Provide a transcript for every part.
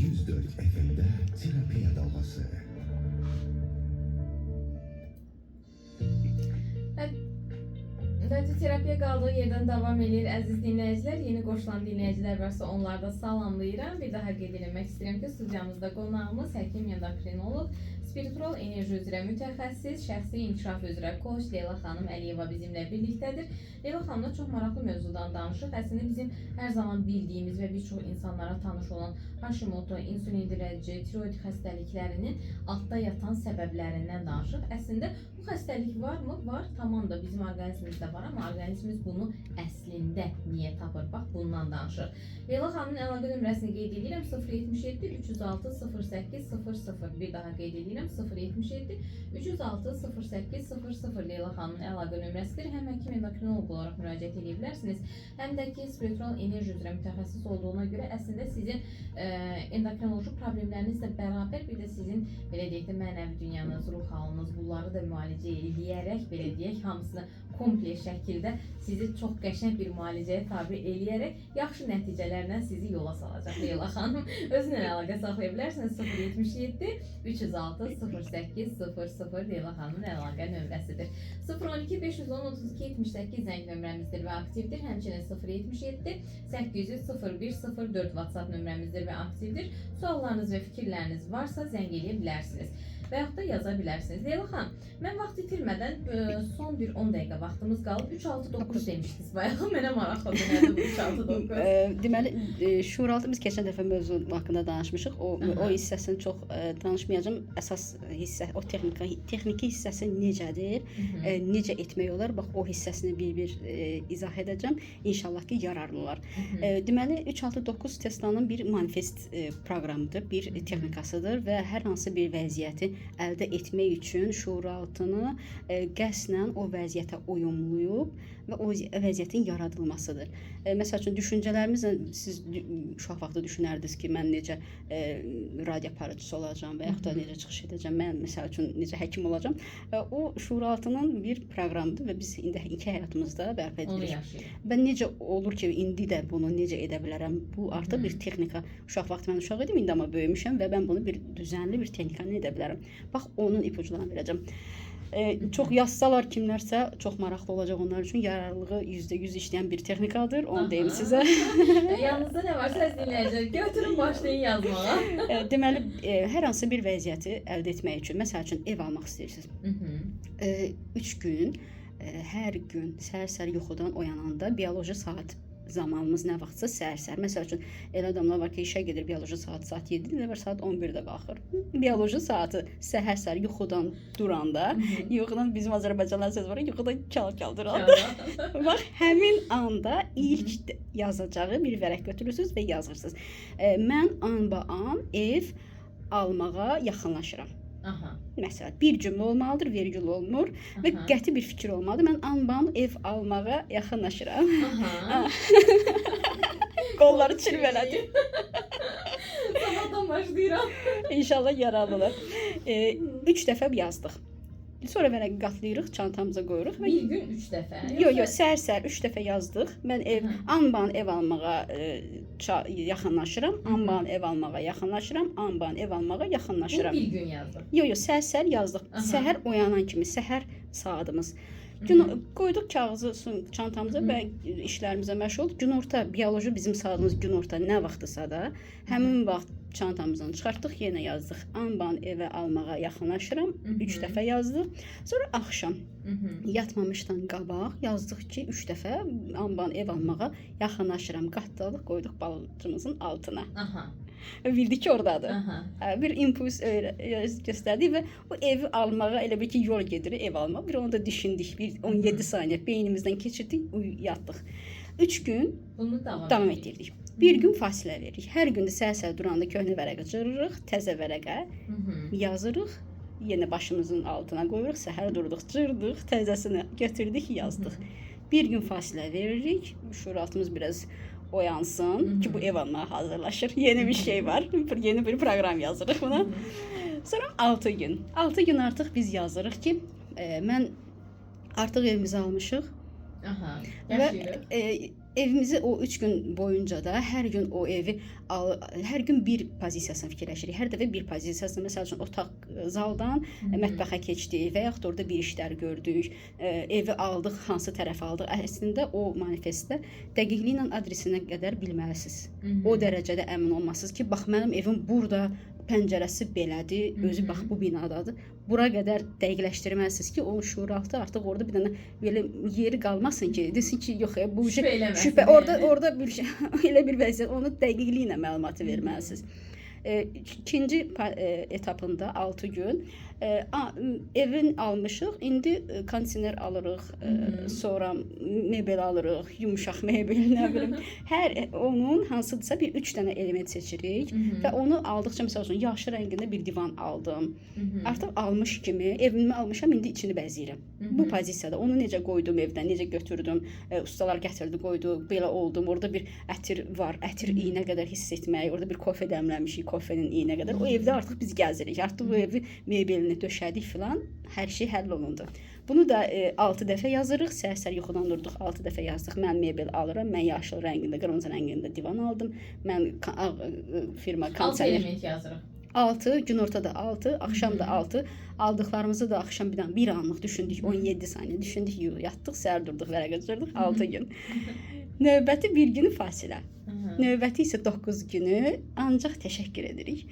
104 FM'de terapiya dalğası. Bence terapiya qaldığı yerdən davam edir əziz dinləyicilər. Yeni qoşulan dinləyicilər varsa onları da salamlayıram. Bir daha qeyd etmək istəyirəm ki, studiyamızda qonağımız həkim endokrinoloq, spiritual enerji üzrə mütəxəssis, şəxsi inkişaf üzrə koç Leyla xanım Əliyeva bizimlə birlikdədir. Leyla xanımla çox maraqlı mövzudan danışıq. Əslində bizim hər zaman bildiyimiz və bir çox insanlara tanış olan Hashimoto, insulin dirəyici, tiroid xəstəliklərinin altda yatan səbəblərindən danışıq. Əslində bu xəstəlik varmı? Var. Tamam da bizim orqanizmimizdə var, amma orqanizmimiz bunu əslində niyə tapır? Bax, bundan danışır. Leyla xanımın əlaqə nömrəsini qeyd edirəm. 077 306 08 00. Bir daha qeyd edirəm. 077 306 08 00 Leyla xanımın əlaqə nömrəsidir. Həm həkim endokrinoloq olaraq müraciət edə bilərsiniz, həm də ki, spiritual enerji üzrə mütəxəssis olduğuna görə əslində sizin endokrinoloji problemlərinizlə bərabər bir də sizin belə deyək də mənəvi dünyanız, ruh halınız, bunları da müalicə edərək, belə deyək, hamısını kompleks şəkildə sizi çox qəşəng bir müalicəyə tabi eləyərək yaxşı nəticələrlə sizi yola salacaq Leyla xanım. Özünlə əlaqə saxlaya bilərsiniz. 077 306 08 00 Leyla xanımın əlaqə nömrəsidir. 012 510 32 78 zəng nömrəmizdir və aktivdir. Həmçinin 077 800 0104 WhatsApp nömrəmizdir və aktivdir. Suallarınız və fikirləriniz varsa zəng edə bilərsiniz və yaxud da yaza bilərsiniz. Leyla xanım, mən vaxt itirmədən son bir 10 dəqiqə vaxtımız qalıb. 369 demişdiniz bayağı. Mənə maraqlıdır nədir bu 369? Deməli, şuuraltı biz keçən dəfə mövzu haqqında danışmışıq. O hissəsini çox danışmayacağım. Əsas hissə, o texniki hissəsi necədir, necə etmək olar? Bax, o hissəsini bir izah edəcəm. İnşallah ki, yararlı olar. Deməli, 369 Tesla'nın bir manifest proqramıdır, bir texnikasıdır və hər hansı bir vəziyyəti əldə etmək üçün şuuraltını qəsdən o vəziyyətə uyumluyub və o vəziyyətin yaradılmasıdır. Məsəl üçün, düşüncələrimizlə siz uşaq vaxtı düşünərdiniz ki, mən necə radio aparıcısı olacağam və yaxud da necə çıxış edəcəm, mən məsəl üçün necə həkim olacağam. O şuuraltının bir proqramıdır və biz indiki həyatımızda bərpa edirik. Və necə olur ki, indi də bunu necə edə bilərəm? Bu artıq bir texnika. Uşaq vaxtı mən uşaq idim, indi amma böyümüşəm və mən bunu bir düzənli bir texnikanı edə bilərəm. Bax, onun ipuclarını verəcəm. Çox yazsalar kimlərsə çox maraqlı olacaq onlar üçün. Yararlılığı %100 işləyən bir texnikadır, onu deyim sizə. Yanınızda nə varsa dinləyəcək, götürün başlayın yazmağa. Deməli, hər hansı bir vəziyyəti əldə etmək üçün, məsəl üçün ev almaq istəyirsiniz. 3 gün, hər gün səhər-səhər yuxudan oyananda bioloji saat zamanımız nə vaxtsa səhər-səhər. Məsəl üçün, elə adamlar var ki, işə gedir, bioloji saat 7-də və saat 11-də qalxır. Bioloji saatı səhər-səhər yuxudan duranda, yuxudan bizim Azərbaycanlılar söz var, yuxudan kal-kal duranda. Bax, həmin anda ilk yazacağı bir vərəq götürürsünüz və yazırsınız. Mən anba-an ev almağa yaxınlaşıram. Məsələn, bir cümlə olmalıdır, vergül olmur və qəti bir fikir olmalıdır. Mən anban ev almağa yaxınlaşıram. Qolları çirvələdi. Sabahdan başlayıram. İnşallah yararlı olar. 3 dəfə yazdıq. Sonra vərəqi qatlayırıq, çantamıza qoyuruq. Bir gün 3 dəfə? Yox, səhər-səhər 3 dəfə yazdıq. Mən anban ev almağa yaxınlaşıram, anban ev almağa yaxınlaşıram, anban ev almağa yaxınlaşıram. Bunu bir gün yazdıq? Yox, səhər-səhər yazdıq. Səhər oyanan kimi, səhər saatımız. Qoyduq kağızı çantamıza və işlərimizə məşğul olduq. Günorta, bioloji bizim saatımız günorta nə vaxtısa da, həmin vaxt çantamızdan çıxartdıq, yenə yazdıq. Anban evə almağa yaxınlaşıram, 3 dəfə yazdıq. Sonra axşam yatmamışdan qabaq yazdıq ki, 3 dəfə anban ev almağa yaxınlaşıram. Qatladıq, qoyduq balıcımızın altına. Bildik ki, oradadır. Bir impuls göstərdik və o evi almağa elə bir ki, yol gedirik ev almağa. Bir onu da düşündük, bir 17 saniyə beynimizdən keçirdik, yatdıq. 3 gün davam etdirdik. Bir gün fasilə veririk. Hər gün də səhər-səhər duranda köhnə vərəqə cırırıq, təzə vərəqə yazırıq, yenə başımızın altına qoyuruq, səhər durduq, cırdıq, təzəsini götürdük, yazdıq. Bir gün fasilə veririk, şuuraltımız biraz oyansın ki, bu ev almağa hazırlaşır. Yeni bir şey var, yeni bir proqram yazırıq buna. Sonra 6 gün. 6 gün artıq biz yazırıq ki, mən artıq evimizi almışıq və evimizi o 3 gün boyunca da hər gün o evi hər gün bir pozisiyasını fikirləşirik. Hər dəfə bir pozisiyasını, məsəl üçün otaq zaldan mətbəxə keçdik və yaxud orada bir işlər gördük. Evi aldıq, hansı tərəfə aldıq. Əslində o manifestdə dəqiqliklə adresinə qədər bilməlisiniz. O dərəcədə əmin olmalısınız ki, bax mənim evim burada, pəncərəsi belədir, özü bax bu binadadır. Bura qədər dəqiqləşdirməlisiniz ki, o şuuraltı artıq orada bir dənə belə yeri qalmasın ki, desin ki, yox, bu şübhə orada bir şey, elə bir vəziyyət, onu dəqiqliklə məlumatı verməlisiniz. İkinci etapında 6 gün evin almışıq. İndi kondisioner alırıq, sonra mebel alırıq, yumuşaq mebel, nə bilim. Hər onun hansıdırsa bir 3 dənə element seçirik və onu aldıqca, məsəl üçün yaşlı rəngində bir divan aldım. Artıq almış kimi evimi almışam, indi içini bəzəyirəm. Bu pozisiyada onu necə qoydum evdən, necə götürdüm, ustalar gətirdi, qoydu, belə oldum. Orada bir ətir var, ətir iyinə qədər hiss etmək, orada bir kofe dəmləmişik, kofenin iyinə qədər. O evdə artıq biz gəzirik. Artıq bu evi mebelini döşədik filan, hər şey həll olundu. Bunu da 6 dəfə yazırıq. Səhər-səhər yuxudan durduk, 6 dəfə yazdıq. Mən mebel alıram, mən yaşıl rəngində, qırmızı rəngində divan aldım. Mən firma kondisioner 6 element yazırıq. 6, gün ortada 6, axşam da 6. Aldıqlarımızı da axşam bir anlıq düşündük, 17 saniyə düşündük, yatdıq, səhər durduq, vərəqə düzəlddik, 6 gün. Növbəti bir günü fasilə. Növbəti isə 9 günü ancaq təşəkkür edirik.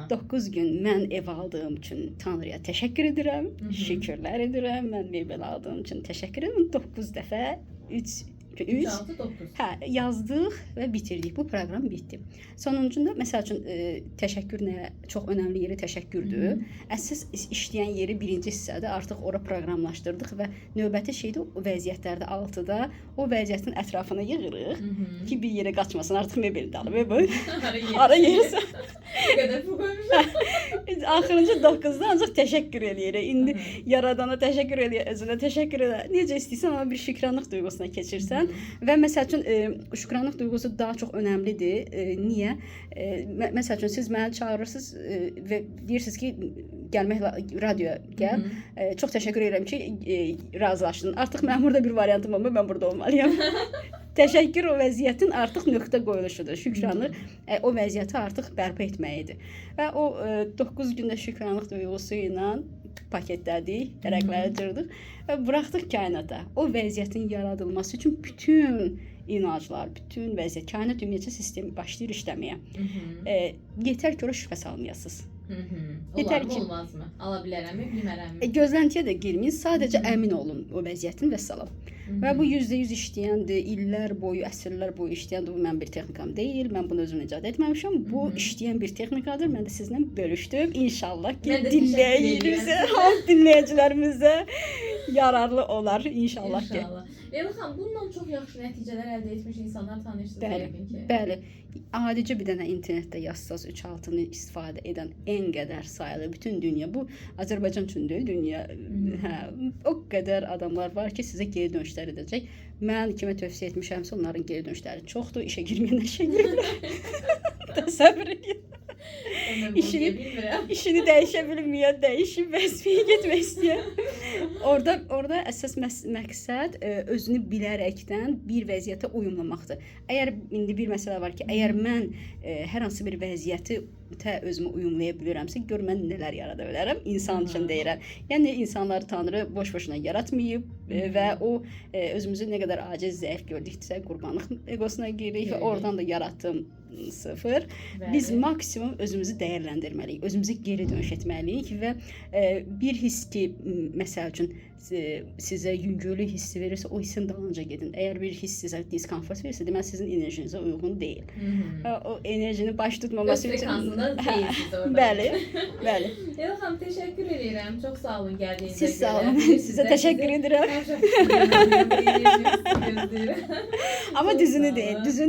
9 gün mən ev aldığım üçün Tanrıya təşəkkür edirəm, şükürlər edirəm, mən mebel aldığım üçün təşəkkür edirəm. 9 dəfə 3 6, 9. Hə, yazdıq və bitirdik. Bu proqram bitdi. Sonuncunda məsəl üçün təşəkkür nəyə çox önəmli yeri təşəkkürdür. Əsas işləyən yeri birinci hissədə artıq ora proqramlaşdırdıq və növbəti şeydə o vəziyyətlərdə 6-da o vəziyyətin ətrafına yığırıq ki, bir yerə qaçmasın. Artıq mebel də alıb bu. Ara yersə. Ne qədər pul qoymuşam. Axırıncı 9-da ancaq təşəkkür eləyirik. İndi yaradana təşəkkür eləyə, özünə təşəkkür elə. Necə istəyirsən amma bir şükranlıq duyğusuna keçirsən. Və məsəl üçün şükranlıq duyğusu daha çox önəmlidir. Niyə? Məsəl üçün siz məni çağırırsınız və deyirsiniz ki, gəlmək radioya gəl. Çox təşəkkür edirəm ki, razılaşdın. Artıq mənim burada bir variantım olmur, mən burada olmalıyam. Təşəkkür o vəziyyətin artıq nöqtə qoyuluşudur. Şükranlıq o vəziyyəti artıq bərpa etməyidir. Və o 9 gündə şükranlıq duyğusu ilə paketlədik, vərəqləri cırdıq və buraxdıq kainata. O vəziyyətin yaradılması üçün bütün inanclar, bütün vəziyyət, kainat ümumiyyətcə sistemi başlayır işləməyə. Yetər ki, ora şübhə salmayasınız. Olar mı, olmaz mı? Ala bilərəmmi, bilmərəmmi? Gözləntiyə də girməyin, sadəcə əmin olun o vəziyyətin və salam. Və bu %100 işləyəndir, illər boyu, əsrlər boyu işləyəndir. Bu mənim bir texnikam deyil, mən bunu özüm icad etməmişəm. Bu işləyən bir texnikadır. Mən də sizinlə bölüşdüm. İnşallah ki, dinləyicilərimizə yararlı olar. İnşallah ki. Leyla xanım, bununla çox yaxşı nəticələr əldə etmiş insanlar tanışdınız yəqin ki. Bəli. Adicə bir dənə internetdə yazsaz 3.6-nı istifadə edən ən qədər sayılı bütün dünya, bu Azərbaycan üçün deyil, dünya, o qədər adamlar var ki, sizə geri dönüşlər edəcək. Mən kimə tövsiyə etmişəmsə, onların geri dönüşləri çoxdur, işə girməyənlər işə girirlər. Təsəvvür edin. İşini dəyişə bilməyən, dəyişib vəzifəyə getmək istəyən. Orada əsas məqsəd özünü bilərəkdən bir vəziyyətə uyumlamaqdır. Əgər indi bir məsələ var ki, əgər mən hər hansı bir vəziyyəti özümü uyumlaya bilirəmsə, gör mən nələr yarada bilərəm, insan üçün deyirəm. Yəni insanları Tanrı boş-boşuna yaratmayıb və o özümüzü nə qədər aciz, zəif gördüksə qurbanlıq egosuna giririk və oradan da yaratdığım sıfır. Biz maksimum özümüzü dəyərləndirməliyik, özümüzü geri dönüş etməliyik və bir hiss ki, məsəl üçün sizə yüngüllük hissi verirsə, o hissin dalınca gedin. Əgər bir hiss sizə diskomfort verirsə, demək sizin enerjinizə uyğun deyil. O enerjini baş tutmaması üçün... Öz deyilsiniz orada. Bəli, bəli. Leyla xanım, təşəkkür edirəm. Çox sağ olun gəldiyinizə görə. Siz sağ olun, sizə təşəkkür edirəm. Amma düzünü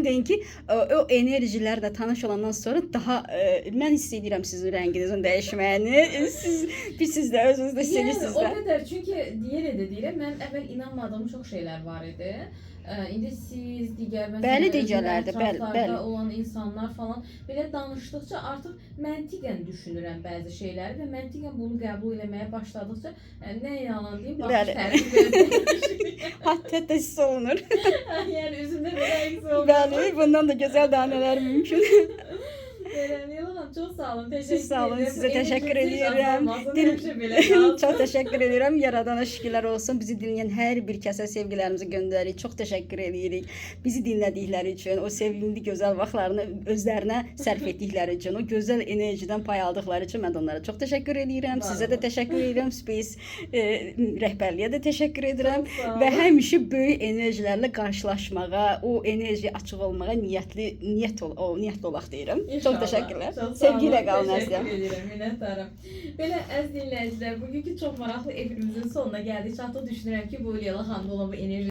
deyin ki, o enerjilərlə tanış olandan sonra daha mən hiss edirəm sizin rənginizin dəyişməyini. Siz də özünüzdə hiss edirsiniz də. O qədər, çünki deyirəm, mən əvvəl inanmadığım çox şeylər var idi. İndi siz digər Bəli, özünün digərlərdə, bəli, ətraflarda bəli. olan insanlar falan belə danışdıqca artıq məntiqən düşünürəm bəzi şeyləri və məntiqən bunu qəbul etməyə başladıqca nə yalan deyim, Bəli. baş tərbiyə. Hətta hiss olunur. Yəni üzümdə bir əks oldu. Bəli, bundan da gözəl daha nələr mümkün. Yalan, çox sağ olun. Təşəkkür Siz sağ olun, edirəm. sizə Bu təşəkkür enerjiniz edirəm. azalmasın, Dil- həmişə belə qalsın. Çox təşəkkür edirəm. Yaradana şükürlər olsun. Bizi dinləyən hər bir kəsə sevgilərimizi göndəririk. Çox təşəkkür edirik. Bizi dinlədikləri üçün, o sevimli gözəl vaxtlarını özlərinə sərf etdikləri üçün, o gözəl enerjidən pay aldıqları üçün mən də onlara çox təşəkkür edirəm. Var Sizə də olun. təşəkkür edirəm. Space rəhbərliyə də təşəkkür edirəm Çox sağ olun. və həmişə böyük enerjilərlə qarşılaşmağa, o enerjiyə açıq olmağa niyyətli olaq deyirəm. Çox İnşallah. təşəkkürlər. Çox sağ olun. Sevgi ilə qalın əzizim. Təşəkkür edirəm, minnətdaram. Belə əziz dinləyicilər, bugünkü çox maraqlı efirimizin sonuna gəldik. Çatdıq, düşünürəm ki, bu il Leyla xanımla olan bu enerji